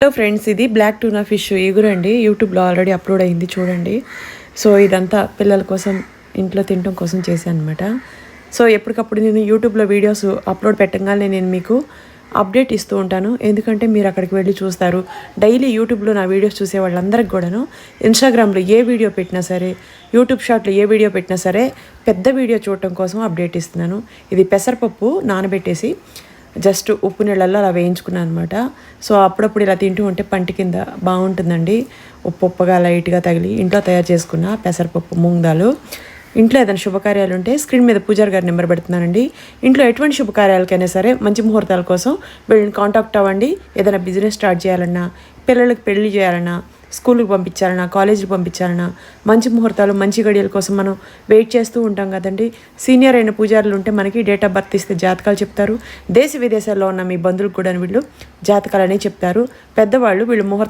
Hello friends, ఇది black tuna fish ఎగురండి. యూట్యూబ్లో already upload అయింది, చూడండి. సో ఇదంతా పిల్లల కోసం ఇంట్లో తినడం కోసం చేశాను అనమాట. సో ఎప్పటికప్పుడు నేను యూట్యూబ్లో వీడియోస్ అప్లోడ్ పెట్టగానే నేను మీకు అప్డేట్ ఇస్తూ ఉంటాను. ఎందుకంటే మీరు అక్కడికి వెళ్ళి చూస్తారు. డైలీ యూట్యూబ్లో నా వీడియోస్ చూసే వాళ్ళందరికీ కూడాను ఇన్స్టాగ్రామ్లో ఏ వీడియో పెట్టినా సరే, యూట్యూబ్ షార్ట్లో ఏ వీడియో పెట్టినా సరే పెద్ద వీడియో చూడటం కోసం అప్డేట్ ఇస్తున్నాను. ఇది పెసరపప్పు నానబెట్టేసి జస్ట్ ఉప్పు నీళ్ళల్లో అలా వేయించుకున్నాను అనమాట. సో అప్పుడప్పుడు ఇలా తింటూ ఉంటే పంటి కింద బాగుంటుందండి. ఉప్పుగా లైట్గా తగిలి ఇంట్లో తయారు చేసుకున్న పెసరపప్పు మూంగ్ దాల్. ఇంట్లో ఏదైనా శుభకార్యాలు ఉంటే స్క్రీన్ మీద పూజారి గారి నెంబర్ పెడుతున్నానండి. ఇంట్లో ఎటువంటి శుభకార్యాలకైనా సరే మంచి ముహూర్తాల కోసం వీళ్ళని కాంటాక్ట్ అవ్వండి. ఏదైనా బిజినెస్ స్టార్ట్ చేయాలన్నా, పిల్లలకి పెళ్లి చేయాలన్నా, స్కూల్కి పంపించాలన్నా, కాలేజీకి పంపించాలన్నా, మంచి ముహూర్తాలు మంచి గడియల కోసం మనం వెయిట్ చేస్తూ ఉంటాం కదండి. సీనియర్ అయిన పూజారులు ఉంటే మనకి డేట్ ఆఫ్ బర్త్ ఇస్తే జాతకాలు చెప్తారు. దేశ విదేశాల్లో ఉన్న మీ బంధువులకు కూడా వీళ్ళు జాతకాలు అనేవి చెప్తారు. పెద్దవాళ్ళు వీళ్ళు ముహూర్తం